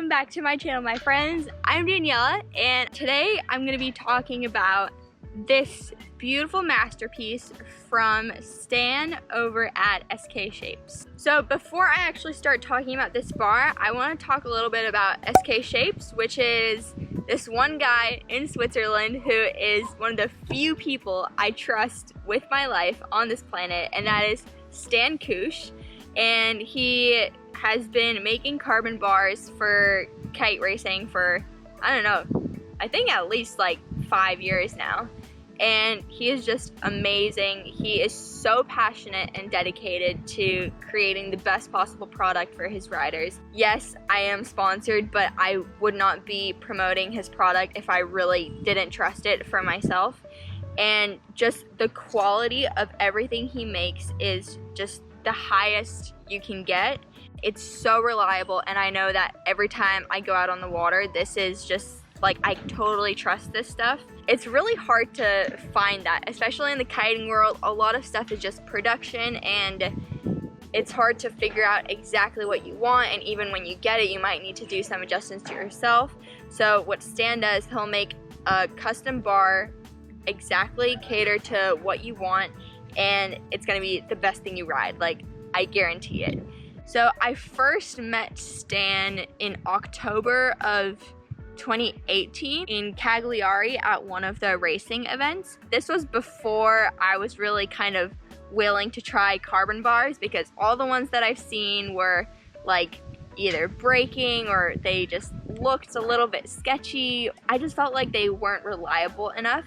welcome back to my channel, my friends. I'm Daniela, and today I'm going to be talking about this beautiful masterpiece from Stan over at SK Shapes. So before I actually start talking about this bar, I want to talk a little bit about SK Shapes, which is this one guy in Switzerland who is one of the few people I trust with my life on this planet, and that is Stan Kush. And he has been making carbon bars for kite racing for, I don't know, I think at least like 5 years now. And he is just amazing. He is so passionate and dedicated to creating the best possible product for his riders. Yes, I am sponsored, but I would not be promoting his product if I really didn't trust it for myself. And just the quality of everything he makes is just the highest you can get. It's so reliable, and I know that every time I go out on the water, this is just like, I totally trust this stuff. It's really hard to find that, especially in the kiting world. A lot of stuff is just production, and it's hard to figure out exactly what you want, and even when you get it, you might need to do some adjustments to yourself. So what Stan does, he'll make a custom bar exactly catered to what you want, and it's gonna be the best thing you ride, like, I guarantee it. So I first met Stan in October of 2018 in Cagliari at one of the racing events. This was before I was really kind of willing to try carbon bars, because all the ones that I've seen were like either breaking or they just looked a little bit sketchy. I just felt like they weren't reliable enough.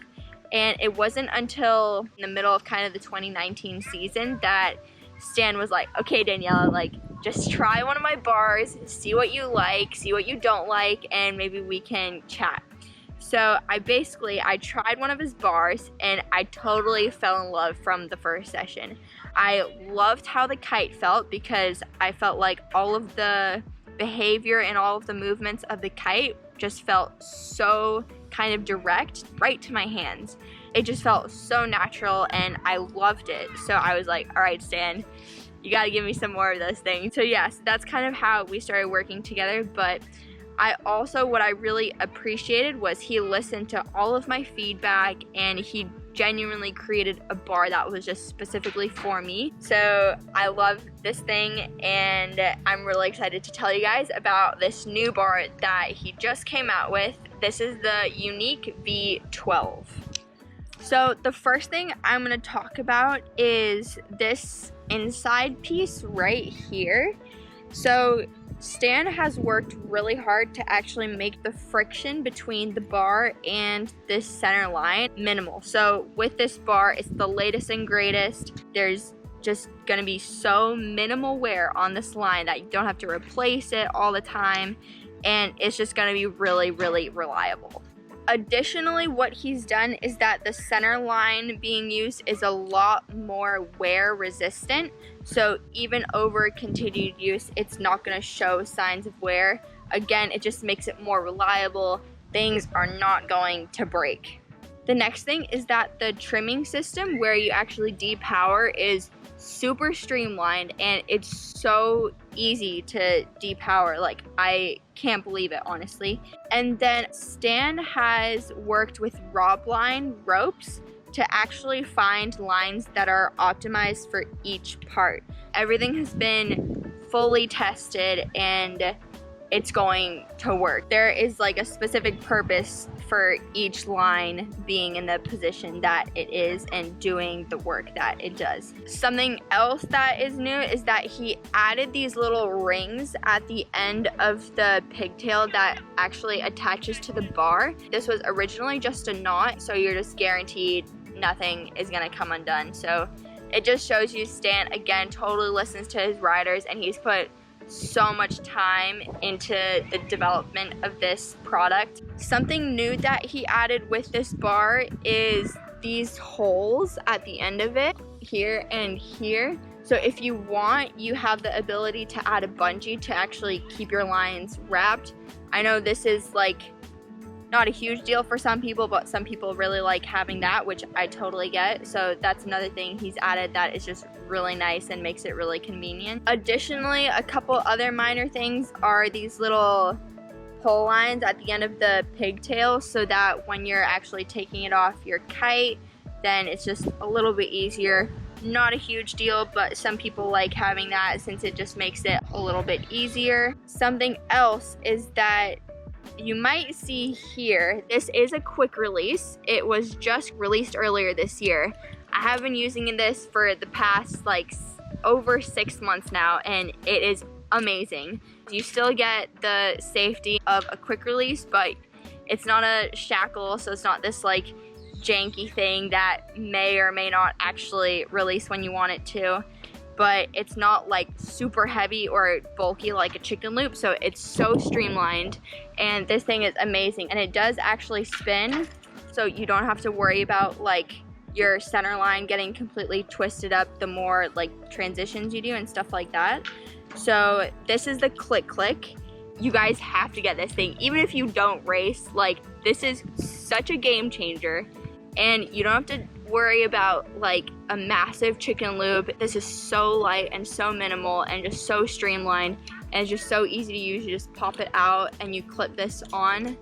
And it wasn't until in the middle of kind of the 2019 season that Stan was like, okay, Daniela, like, just try one of my bars, see what you like, see what you don't like, and maybe we can chat. So I tried one of his bars, and I totally fell in love from the first session. I loved how the kite felt, because I felt like all of the behavior and all of the movements of the kite just felt so kind of direct right to my hands. It just felt so natural, and I loved it. So I was like, all right, Stan, you gotta give me some more of those things. So yes, that's kind of how we started working together. But what I really appreciated was he listened to all of my feedback, and he genuinely created a bar that was just specifically for me. So I love this thing, and I'm really excited to tell you guys about this new bar that he just came out with. This is the Unique V12. So the first thing I'm going to talk about is this inside piece right here. So Stan has worked really hard to actually make the friction between the bar and this center line minimal. So with this bar, it's the latest and greatest. There's just going to be so minimal wear on this line that you don't have to replace it all the time, and it's just going to be really, really reliable. Additionally, what he's done is that the center line being used is a lot more wear resistant. So even over continued use, it's not going to show signs of wear. Again, it just makes it more reliable. Things are not going to break. The next thing is that the trimming system where you actually depower is super streamlined, and it's so easy to depower. Like, I can't believe it, honestly. And then Stan has worked with Robline ropes to actually find lines that are optimized for each part. Everything has been fully tested, and it's going to work. There is like a specific purpose for each line being in the position that it is and doing the work that it does. Something else that is new is that he added these little rings at the end of the pigtail that actually attaches to the bar. This was originally just a knot, so you're just guaranteed nothing is gonna come undone. So it just shows you Stan, again, totally listens to his riders, and he's put so much time into the development of this product. Something new that he added with this bar is these holes at the end of it, here and here. So if you want, you have the ability to add a bungee to actually keep your lines wrapped. I know this is like not a huge deal for some people, but some people really like having that, which I totally get. So that's another thing he's added that is just really nice and makes it really convenient. Additionally, a couple other minor things are these little pull lines at the end of the pigtail so that when you're actually taking it off your kite, then it's just a little bit easier. Not a huge deal, but some people like having that since it just makes it a little bit easier. Something else is that you might see here, this is a quick release. It was just released earlier this year. I have been using this for the past like over 6 months now, and it is amazing. You still get the safety of a quick release, but it's not a shackle, so it's not this like janky thing that may or may not actually release when you want it to. But it's not like super heavy or bulky like a chicken loop, so it's so streamlined, and this thing is amazing. And it does actually spin, so you don't have to worry about like your center line getting completely twisted up the more like transitions you do and stuff like that. So this is the Click Click. You guys have to get this thing, even if you don't race. Like, this is such a game changer, and you don't have to worry about like a massive chicken loop. This is so light and so minimal and just so streamlined, and it's just so easy to use. You just pop it out and you clip this on,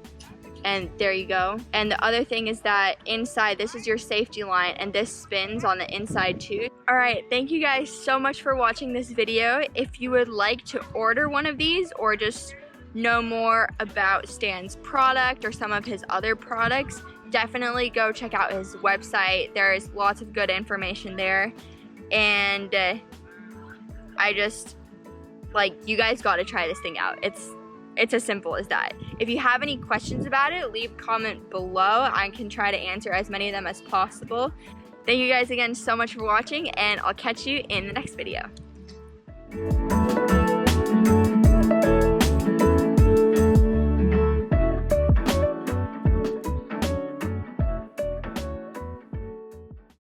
and there you go. And the other thing is that inside, this is your safety line, and this spins on the inside too. All right, thank you guys so much for watching this video. If you would like to order one of these or just know more about Stan's product or some of his other products, definitely go check out his website. There's lots of good information there, and I just, like, you guys gotta try this thing out. It's as simple as that. If you have any questions about it, leave a comment below. I can try to answer as many of them as possible. Thank you guys again so much for watching, and I'll catch you in the next video.